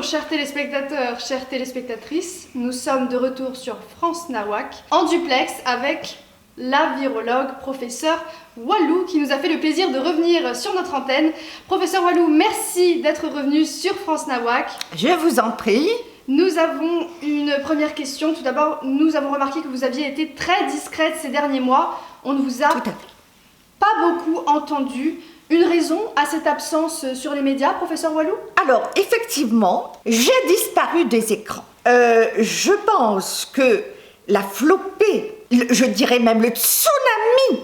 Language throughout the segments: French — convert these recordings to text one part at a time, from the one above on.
chers téléspectateurs, chères téléspectatrices. Nous sommes de retour sur France Nawak, en duplex avec la virologue, professeur Walou, qui nous a fait le plaisir de revenir sur notre antenne. Professeur Walou, merci d'être revenu sur France Nawak. Je vous en prie. Nous avons une première question. Tout d'abord, nous avons remarqué que vous aviez été très discrète ces derniers mois. On ne vous a pas beaucoup entendu. Une raison à cette absence sur les médias, professeur Walou? Alors, effectivement, j'ai disparu des écrans. Je pense que la flopée, je dirais même le tsunami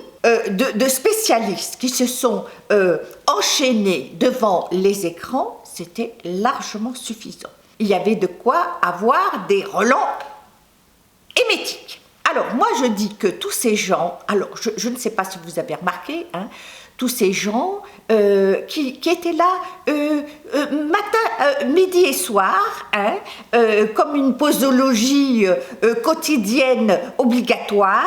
de spécialistes qui se sont enchaînés devant les écrans, c'était largement suffisant. Il y avait de quoi avoir des relents émétiques. Alors, moi, je dis que tous ces gens, alors, je ne sais pas si vous avez remarqué, tous ces gens qui étaient là matin, midi et soir, comme une posologie quotidienne obligatoire,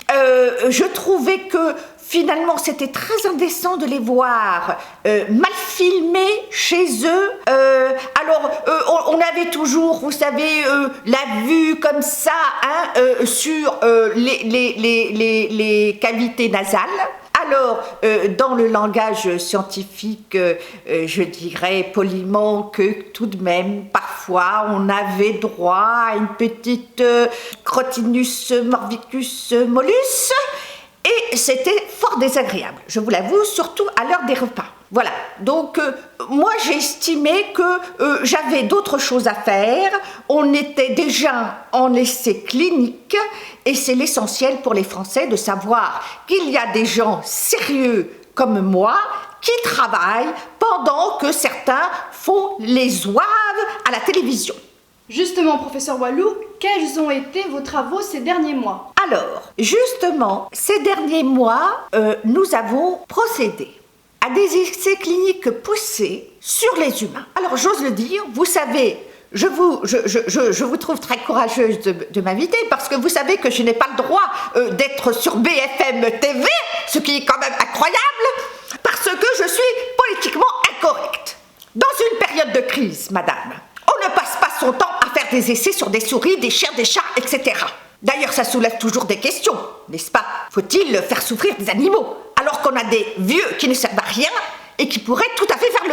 je trouvais que finalement, c'était très indécent de les voir mal filmés chez eux. Alors, on avait toujours, vous savez, la vue comme ça sur les cavités nasales. Alors, dans le langage scientifique, je dirais poliment que tout de même, parfois, on avait droit à une petite Crotinus morbicus mollus. Et c'était fort désagréable, je vous l'avoue, surtout à l'heure des repas. Voilà, donc moi j'ai estimé que j'avais d'autres choses à faire. On était déjà en essai clinique et c'est l'essentiel pour les Français de savoir qu'il y a des gens sérieux comme moi qui travaillent pendant que certains font les zouaves à la télévision. Justement, professeur Walou, quels ont été vos travaux ces derniers mois? Alors, justement, ces derniers mois, nous avons procédé à des essais cliniques poussés sur les humains. Alors, j'ose le dire, vous savez, je vous trouve très courageuse de m'inviter parce que vous savez que je n'ai pas le droit d'être sur BFM TV, ce qui est quand même incroyable, parce que je suis politiquement incorrecte. Dans une période de crise, madame, on ne passe pas son temps à faire des essais sur des souris, des chiens, des chats, etc. D'ailleurs, ça soulève toujours des questions, n'est-ce pas? Faut-il faire souffrir des animaux alors qu'on a des vieux qui ne servent à rien et qui pourraient tout à fait faire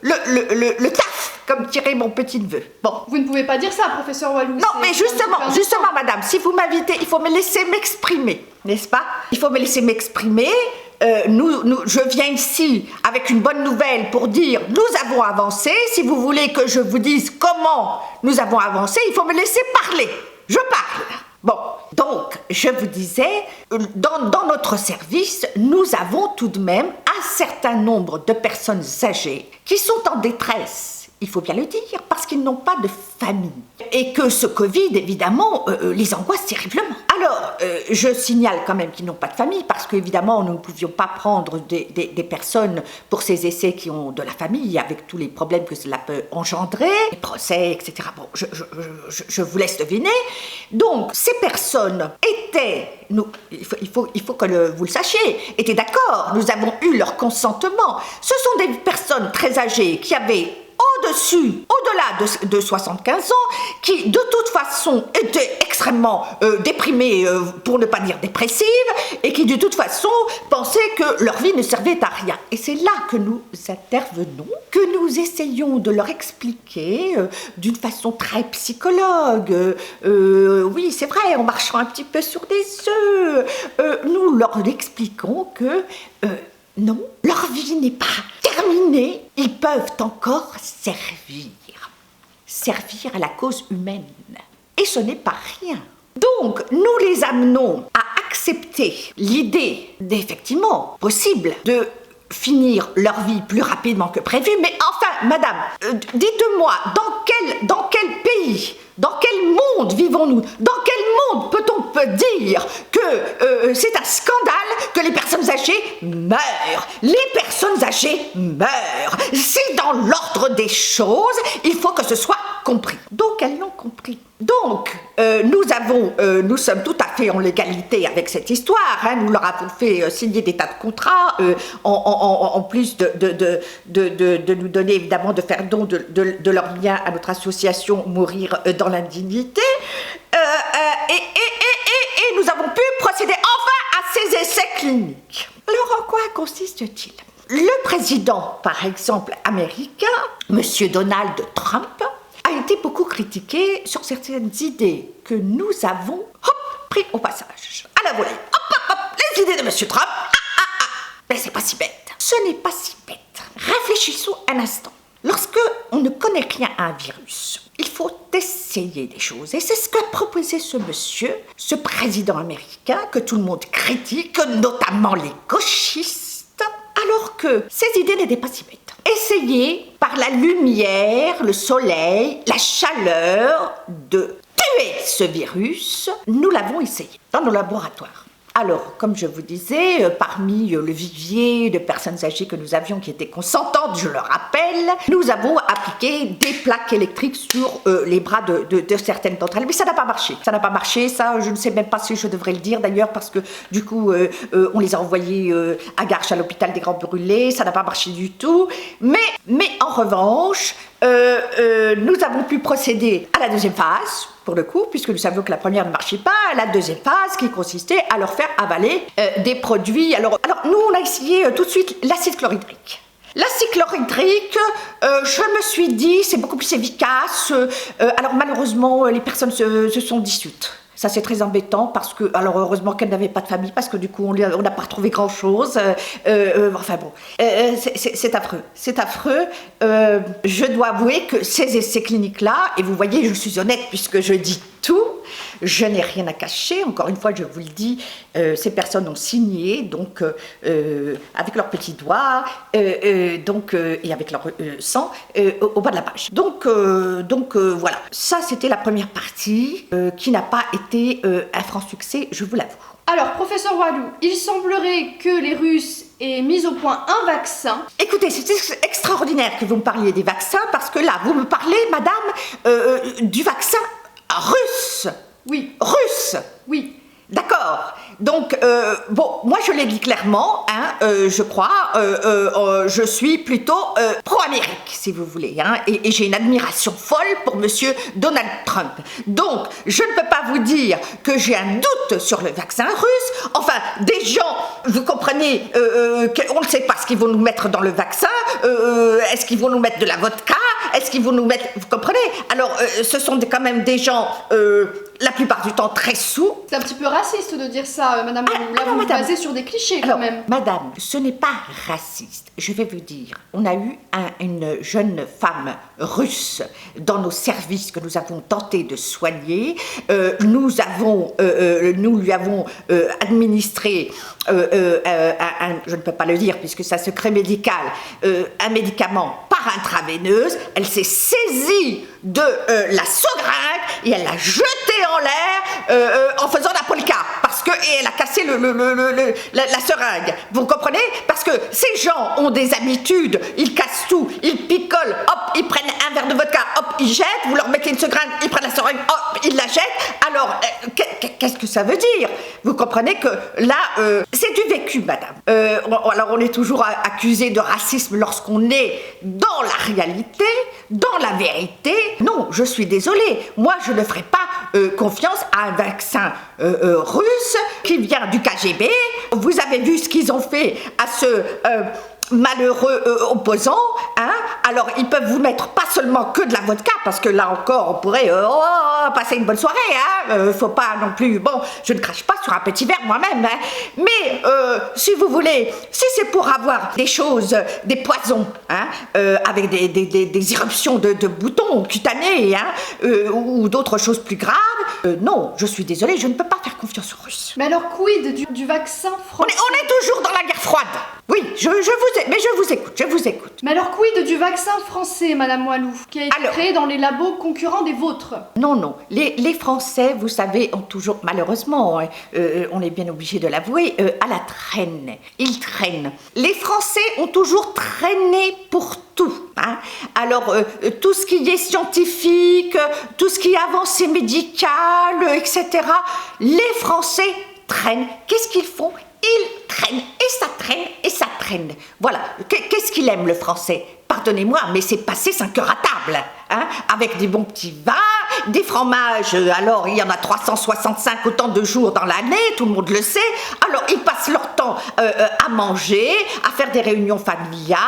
le taf, comme dirait mon petit-neveu. Bon. Vous ne pouvez pas dire ça, professeur Walou. Non, mais justement, madame, si vous m'invitez, il faut me laisser m'exprimer, n'est-ce pas? Il faut me laisser m'exprimer. Je viens ici avec une bonne nouvelle pour dire nous avons avancé. Si vous voulez que je vous dise comment nous avons avancé, il faut me laisser parler. Je parle. Bon, donc, je vous disais, dans notre service, nous avons tout de même un certain nombre de personnes âgées qui sont en détresse. Il faut bien le dire, parce qu'ils n'ont pas de famille. Et que ce Covid, évidemment, les angoisse terriblement. Alors, je signale quand même qu'ils n'ont pas de famille, parce qu'évidemment, nous ne pouvions pas prendre des personnes pour ces essais qui ont de la famille, avec tous les problèmes que cela peut engendrer, les procès, etc. Bon, je vous laisse deviner. Donc, ces personnes étaient, il faut que vous le sachiez, étaient d'accord, nous avons eu leur consentement. Ce sont des personnes très âgées qui avaient au-delà de 75 ans, qui de toute façon étaient extrêmement déprimés, pour ne pas dire dépressives, et qui de toute façon pensaient que leur vie ne servait à rien. Et c'est là que nous intervenons, que nous essayons de leur expliquer d'une façon très psychologue. Oui, c'est vrai, en marchant un petit peu sur des œufs, nous leur expliquons que non, leur vie n'est pas terminée. Ils peuvent encore servir à la cause humaine. Et ce n'est pas rien. Donc, nous les amenons à accepter l'idée d'effectivement possible de finir leur vie plus rapidement que prévu. Mais enfin, madame, dites-moi, dans quel pays, dans quel monde vivons-nous? Dans quel monde peut-on dire que c'est un scandale que les personnes âgées meurent? Les personnes âgées meurent. C'est dans l'ordre des choses, il faut que ce soit compris. Donc, elles l'ont compris. Donc, nous sommes tout à fait en légalité avec cette histoire. Hein. Nous leur avons fait signer des tas de contrats, en plus de nous donner évidemment de faire don de leurs biens à notre association Mourir dans l'indignité. Et nous avons pu procéder enfin à ces essais cliniques. Alors en quoi consiste-t-il ? Le président, par exemple, américain, Monsieur Donald Trump, a été beaucoup critiqué sur certaines idées que nous avons pris au passage. À la volée, les idées de Monsieur Trump, mais c'est pas si bête. Ce n'est pas si bête. Réfléchissons un instant. Lorsque on ne connaît rien à un virus, il faut essayer des choses. Et c'est ce qu'a proposé ce monsieur, ce président américain, que tout le monde critique, notamment les gauchistes, alors que ces idées n'étaient pas si bêtes. Essayer, par la lumière, le soleil, la chaleur, de tuer ce virus, nous l'avons essayé dans nos laboratoires. Alors, comme je vous disais, parmi le vivier de personnes âgées que nous avions qui étaient consentantes, je le rappelle, nous avons appliqué des plaques électriques sur les bras de certaines d'entre elles. Mais ça n'a pas marché. Ça n'a pas marché, ça, je ne sais même pas si je devrais le dire d'ailleurs, parce que du coup, on les a envoyés à Garches, à l'hôpital des Grands Brûlés. Ça n'a pas marché du tout. Mais en revanche, nous avons pu procéder à la deuxième phase, pour le coup, puisque nous savions que la première ne marchait pas, la deuxième phase qui consistait à leur faire avaler des produits. Alors nous, on a essayé tout de suite l'acide chlorhydrique. L'acide chlorhydrique, je me suis dit, c'est beaucoup plus efficace. Alors malheureusement, les personnes se sont dissoutes. Ça, c'est très embêtant parce que, alors heureusement qu'elle n'avait pas de famille parce que du coup, on n'a pas retrouvé grand-chose. Enfin bon, c'est affreux. C'est affreux. Je dois avouer que ces essais cliniques-là, et vous voyez, je suis honnête puisque je dis tout, je n'ai rien à cacher. Encore une fois, je vous le dis, ces personnes ont signé, donc avec leurs petits doigts, et avec leur sang au bas de la page. Donc voilà. Ça, c'était la première partie qui n'a pas été un franc succès, je vous l'avoue. Alors, professeur Walou, il semblerait que les Russes aient mis au point un vaccin. Écoutez, c'est extraordinaire que vous me parliez des vaccins, parce que là, vous me parlez, madame, du vaccin russe. Oui. Russe. Oui. D'accord. Donc, bon, moi je l'ai dit clairement, hein, je crois, je suis plutôt pro-Amérique, si vous voulez, hein, et j'ai une admiration folle pour monsieur Donald Trump. Donc, je ne peux pas vous dire que j'ai un doute sur le vaccin russe. Enfin, des gens, vous comprenez, on ne sait pas ce qu'ils vont nous mettre dans le vaccin. Est-ce qu'ils vont nous mettre de la vodka? Est-ce qu'ils vont nous mettre... Vous comprenez? Alors, ce sont quand même des gens... la plupart du temps très sous. C'est un petit peu raciste de dire ça, madame. Là, vous vous basez sur des clichés quand même. Madame, ce n'est pas raciste. Je vais vous dire, on a eu une jeune femme russe dans nos services que nous avons tenté de soigner. Nous lui avons administré, je ne peux pas le dire puisque c'est un secret médical, un médicament par intraveineuse. Elle s'est saisie de la seringue et elle l'a jetée en l'air en faisant la polka et elle a cassé la seringue. Vous comprenez? Parce que ces gens ont des habitudes, ils cassent tout, ils picolent, hop, ils prennent un verre de vodka, hop, ils jettent, vous leur mettez une seringue, ils prennent la seringue, hop, ils la jettent. Alors, qu'est-ce que ça veut dire? Vous comprenez que là, c'est du vécu, madame. Alors, on est toujours accusé de racisme lorsqu'on est dans la réalité, dans la vérité. Non, je suis désolée, moi je ne ferai pas confiance à un vaccin russe qui vient du KGB. Vous avez vu ce qu'ils ont fait à ce malheureux opposant, hein? Alors ils peuvent vous mettre pas seulement que de la vodka, parce que là encore on pourrait passer une bonne soirée, hein? Faut pas non plus, bon, je ne crache pas sur un petit verre moi-même, hein? Mais si vous voulez, si c'est pour avoir des choses, des poisons, hein? Avec des éruptions de boutons cutanés, hein? Ou d'autres choses plus graves, non, je suis désolée, je ne peux pas faire confiance aux Russes. Mais alors quid du vaccin français? On est toujours dans la guerre froide. Oui, je vous écoute. Mais alors quid du vaccin français, madame Walou, qui a été créé dans les labos concurrents des vôtres? Non, les Français, vous savez, ont toujours, malheureusement, on est bien obligé de l'avouer, à la traîne. Ils traînent. Les Français ont toujours traîné pour tout, hein. Alors, tout ce qui est scientifique, tout ce qui est avancée médicale, etc., les Français traînent. Qu'est-ce qu'ils font? Ils traînent, et ça traîne, et ça traîne. Voilà. Qu'est-ce qu'il aime, le Français? Pardonnez-moi, mais c'est passer 5 heures à table, hein, avec des bons petits vins, des fromages. Alors, il y en a 365 autant de jours dans l'année, tout le monde le sait. Alors, ils passent leur temps à manger, à faire des réunions familiales,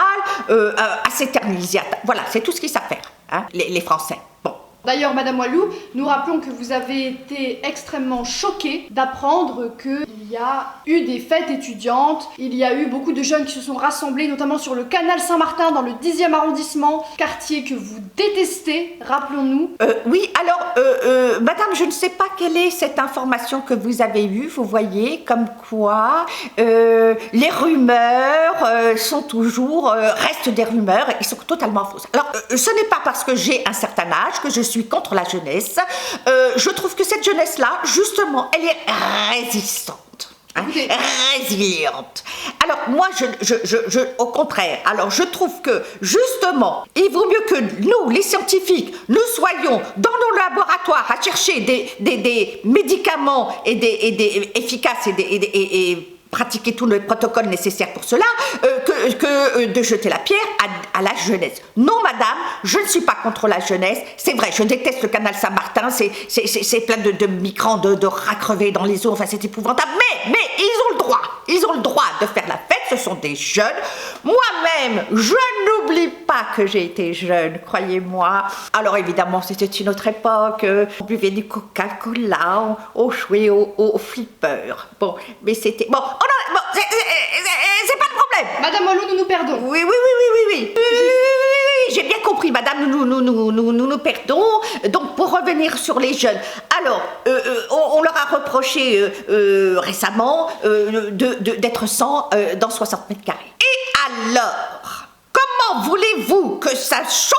à s'éterniser. Voilà, c'est tout ce qu'ils savent faire, hein, les Français. Bon. D'ailleurs, Madame Walou, nous rappelons que vous avez été extrêmement choquée d'apprendre qu'il y a eu des fêtes étudiantes, il y a eu beaucoup de jeunes qui se sont rassemblés, notamment sur le canal Saint-Martin, dans le 10e arrondissement, quartier que vous détestez, rappelons-nous. Oui, alors, Madame, je ne sais pas quelle est cette information que vous avez eue, vous voyez, comme quoi les rumeurs sont toujours, restent des rumeurs, et sont totalement fausses. Alors, ce n'est pas parce que j'ai un certain âge que je suis contre la jeunesse. Je trouve que cette jeunesse-là, justement, elle est résistante. Hein, résiliente. Alors moi, au contraire, alors je trouve que justement, il vaut mieux que nous, les scientifiques, nous soyons dans nos laboratoires à chercher des médicaments efficaces et pratiquer tous les protocoles nécessaires pour cela, que de jeter la pierre à la jeunesse. Non, madame, je ne suis pas contre la jeunesse. C'est vrai, je déteste le canal Saint-Martin, c'est plein de migrants, de rats crevés dans les eaux, enfin c'est épouvantable, mais ils ont le droit de faire la fête, ce sont des jeunes. Moi-même, je n'oublie pas que j'ai été jeune, croyez-moi. Alors évidemment, c'était une autre époque, on buvait du Coca-Cola, on jouait au flipper. Bon, mais c'était... Bon, c'est pas le problème. Madame Walou, nous nous perdons. Oui, j'ai bien compris, madame, nous perdons. Donc, pour revenir sur les jeunes, alors, on leur a reproché récemment d'être 100 dans 60 mètres carrés. Et alors, comment voulez-vous que ça chauffe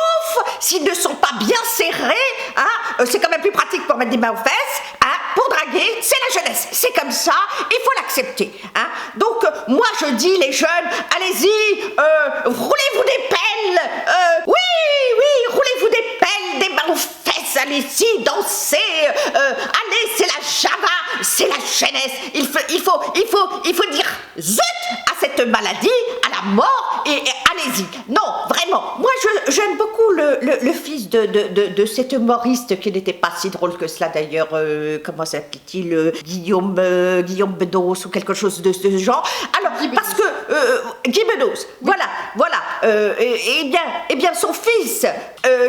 s'ils ne sont pas bien serrés, hein? C'est quand même plus pratique pour mettre des mains aux fesses, hein? Pour draguer, c'est la jeunesse, c'est comme ça, il faut l'accepter, hein? Donc, moi je dis, les jeunes, allez-y, roulez-vous des pelles, oui, roulez-vous des pelles, des mains aux fesses, allez-y, dansez, allez, c'est la Java, c'est la jeunesse, il faut dire zut à cette maladie, à la mort, et allez-y. Non, vraiment, moi j'aime beaucoup le fils de cet humoriste qui n'était pas si drôle que cela d'ailleurs, comment s'appelle-t-il, Guillaume Bedos ou quelque chose de ce genre. Alors, parce que Guy Bedos, voilà, et bien son fils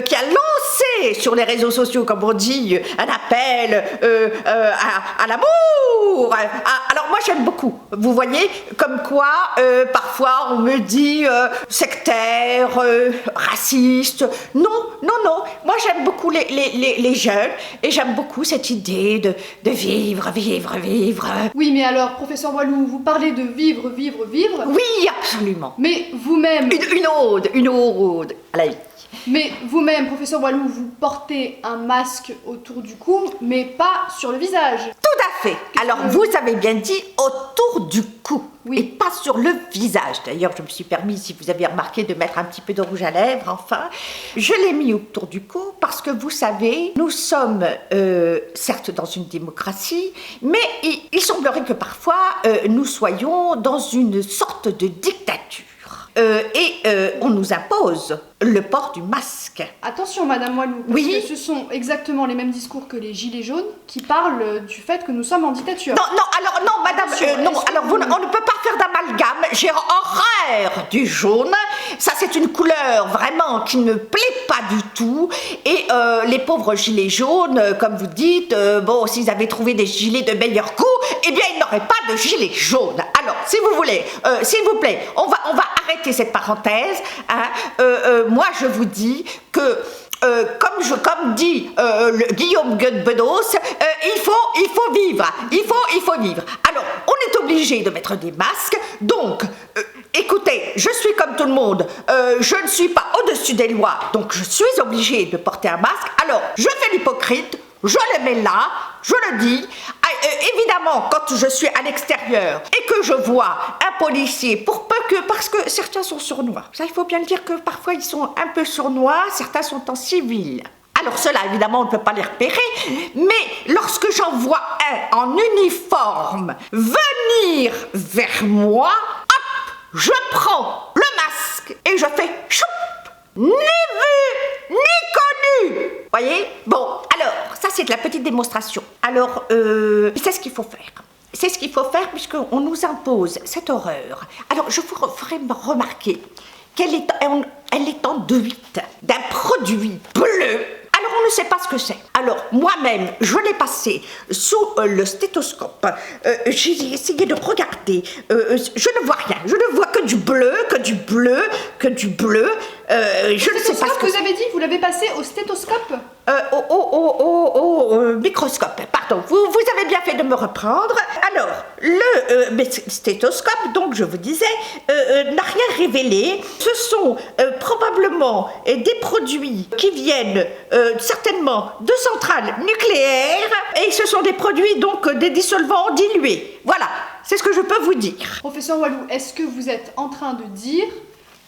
qui a lancé sur les réseaux sociaux, comme on dit, un appel à l'amour. Alors moi j'aime beaucoup, vous voyez, comme quoi parfois on me dit sectaire, raciste. Non, moi j'aime beaucoup les jeunes et j'aime beaucoup cette idée de vivre. Oui, mais alors, professeur Walou, vous parlez de vivre. Oui, absolument. Mais vous-même... Une ode à la vie. Mais vous-même, professeur Walou, vous portez un masque autour du cou, mais pas sur le visage. Tout à fait. Alors, vous avez bien dit autour du cou, oui, et pas sur le visage. D'ailleurs, je me suis permis, si vous avez remarqué, de mettre un petit peu de rouge à lèvres, enfin. Je l'ai mis autour du cou parce que, vous savez, nous sommes, certes, dans une démocratie, mais il semblerait que parfois, nous soyons dans une sorte de dictature. On nous impose le port du masque. Attention, Madame Walou, parce oui, que ce sont exactement les mêmes discours que les Gilets jaunes qui parlent du fait que nous sommes en dictature. Non, Madame, on ne peut pas faire d'amalgame. J'ai horreur du jaune. Ça, c'est une couleur vraiment qui ne plaît pas du tout. Et les pauvres Gilets jaunes, comme vous dites, s'ils avaient trouvé des gilets de meilleur goût, eh bien, ils n'auraient pas de gilets jaunes. Alors, si vous voulez, s'il vous plaît, on va arrêter cette parenthèse. Hein. Moi, je vous dis que, comme dit Guillaume Bedos, il faut vivre. Il faut vivre. Alors, on est obligé de mettre des masques. Donc, écoutez, je suis comme tout le monde. Je ne suis pas au-dessus des lois. Donc, je suis obligée de porter un masque. Alors, je fais l'hypocrite. Je le mets là, je le dis. Évidemment, quand je suis à l'extérieur et que je vois un policier, parce que certains sont sournois. Ça, il faut bien le dire que parfois ils sont un peu sournois, certains sont en civil. Alors ceux-là, évidemment, on ne peut pas les repérer, mais lorsque j'en vois un en uniforme venir vers moi, hop, je prends le masque et je fais choup, ni vu, ni connu. Voyez? Bon, alors, ça c'est de la petite démonstration. Alors, c'est ce qu'il faut faire. C'est ce qu'il faut faire puisqu'on nous impose cette horreur. Alors, je vous ferai remarquer qu'elle est en douite d'un produit bleu. Alors, on ne sait pas ce que c'est. Alors, moi-même, je l'ai passé sous le stéthoscope. J'ai essayé de regarder. Je ne vois rien. Je ne vois que du bleu, que du bleu, que du bleu. Je ne sais pas ce que vous avez dit, vous l'avez passé au stéthoscope? Au microscope, pardon. Vous avez bien fait de me reprendre. Alors, le stéthoscope, donc je vous disais, n'a rien révélé. Ce sont probablement des produits qui viennent certainement de centrales nucléaires et ce sont des produits donc des dissolvants dilués. Voilà, c'est ce que je peux vous dire. Professeur Walou, est-ce que vous êtes en train de dire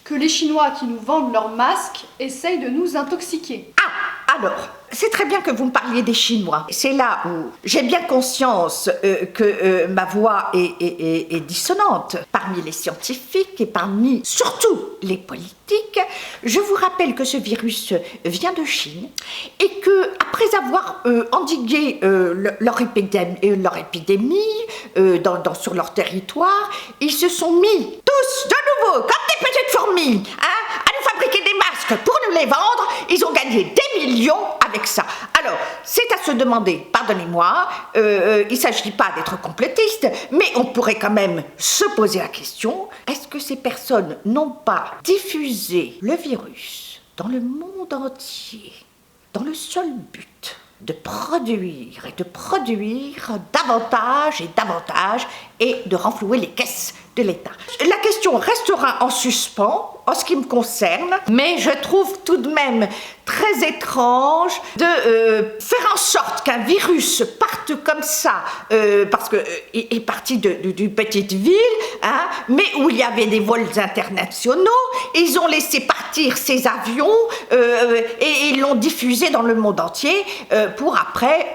que les Chinois qui nous vendent leurs masques essayent de nous intoxiquer? Ah, alors, c'est très bien que vous me parliez des Chinois. C'est là où j'ai bien conscience que ma voix est dissonante. Parmi les scientifiques et parmi surtout les politiques, je vous rappelle que ce virus vient de Chine et que après avoir endigué leur épidémie sur leur territoire, ils se sont mis tous de nouveau, comme des petites fourmis, à nous fabriquer des masques pour nous les vendre. Ils ont gagné des millions avec ça. Alors, c'est à se demander, pardonnez-moi, il ne s'agit pas d'être complétiste, mais on pourrait quand même se poser la question, est-ce que ces personnes n'ont pas diffusé le virus dans le monde entier, dans le seul but de produire et de produire davantage et davantage et de renflouer les caisses de l'État? La question restera en suspens en ce qui me concerne, mais je trouve tout de même très étrange de faire en sorte qu'un virus parte comme ça, parce qu'il est parti d'une petite ville, mais où il y avait des vols internationaux. Ils ont laissé partir ces avions et ils l'ont diffusé dans le monde entier pour après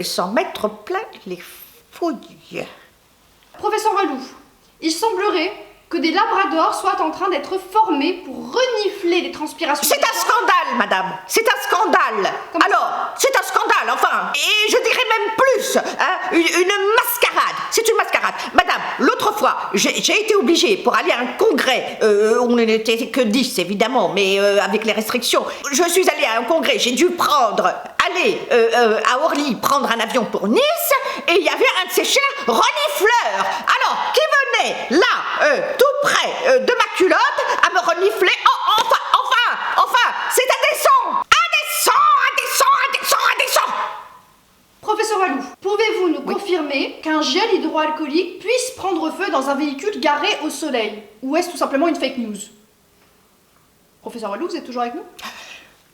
s'en mettre plein les fouilles. Professeur Walou, il semblerait que des labradors soient en train d'être formés pour renifler les transpirations. C'est un scandale, madame. C'est un scandale. Alors, c'est un scandale, enfin. Et je dirais même plus, une mascarade. C'est une mascarade. Madame, l'autre fois, j'ai été obligée pour aller à un congrès, on n'était que 10 évidemment, mais avec les restrictions. Je suis allée à un congrès, j'ai dû aller à Orly prendre un avion pour Nice, et il y avait un de ces chiens renifleurs. Alors, qui venait là, tout près de ma culotte, à me renifler. Enfin, c'est indécent. Indécent. Professeur Walou, pouvez-vous nous confirmer qu'un gel hydroalcoolique puisse prendre feu dans un véhicule garé au soleil? Ou est-ce tout simplement une fake news? Professeur Walou, vous êtes toujours avec nous?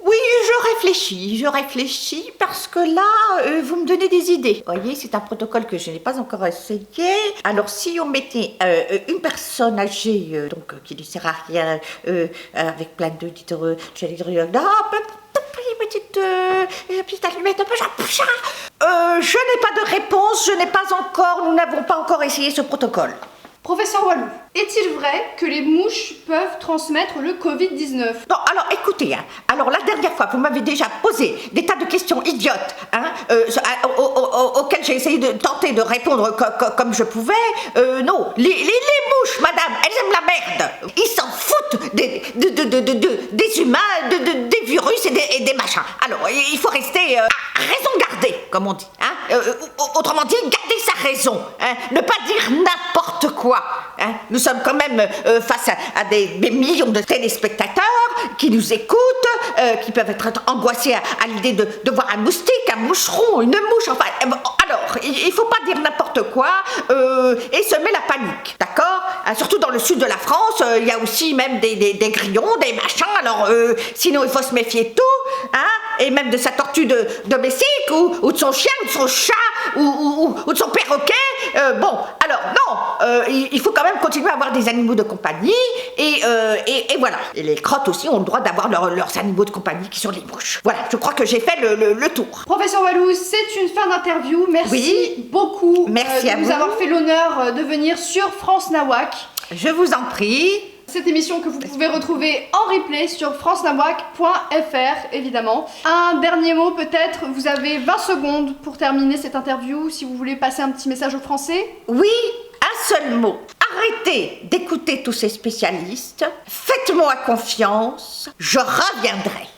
Oui, je réfléchis parce que là, vous me donnez des idées. Vous voyez, c'est un protocole que je n'ai pas encore essayé. Alors, si on mettait une personne âgée, donc qui ne sert à rien, avec plein de petite allumette, un peu genre... je n'ai pas de réponse, nous n'avons pas encore essayé ce protocole. Professeur Walou, est-il vrai que les mouches peuvent transmettre le Covid-19? Non, alors écoutez, alors la dernière fois, vous m'avez déjà posé des tas de questions idiotes, auxquelles j'ai essayé de tenter de répondre comme je pouvais. Non, les mouches, madame, elles aiment la merde. Ils s'en foutent des humains, des virus et des machins. Alors, il faut rester à raison gardée, comme on dit. Autrement dit, garder sa raison. Ne pas dire n'importe quoi. Nous sommes quand même face à des millions de téléspectateurs qui nous écoutent, qui peuvent être angoissés à l'idée de voir un moustique, un moucheron, une mouche, enfin... Alors, il faut pas dire n'importe quoi et semer la panique, d'accord? Surtout dans le sud de la France, il y a aussi même des grillons, des machins, alors sinon il faut se méfier de tout, et même de sa tortue domestique, ou de son chien, ou de son chat, ou de son perroquet. Bon, alors non, il faut quand même continuer à avoir des animaux de compagnie, et voilà. Et les crottes aussi ont le droit d'avoir leurs animaux de compagnie qui sont les mouches. Voilà, je crois que j'ai fait le tour. Professeur Walou, c'est une fin d'interview. Merci beaucoup Merci à de nous vous. avoir fait l'honneur de venir sur France Nawak. Je vous en prie. Cette émission que vous pouvez retrouver en replay sur francenawak.fr, évidemment. Un dernier mot peut-être, vous avez 20 secondes pour terminer cette interview, si vous voulez passer un petit message aux Français. Oui, un seul mot. Arrêtez d'écouter tous ces spécialistes. Faites-moi confiance, je reviendrai.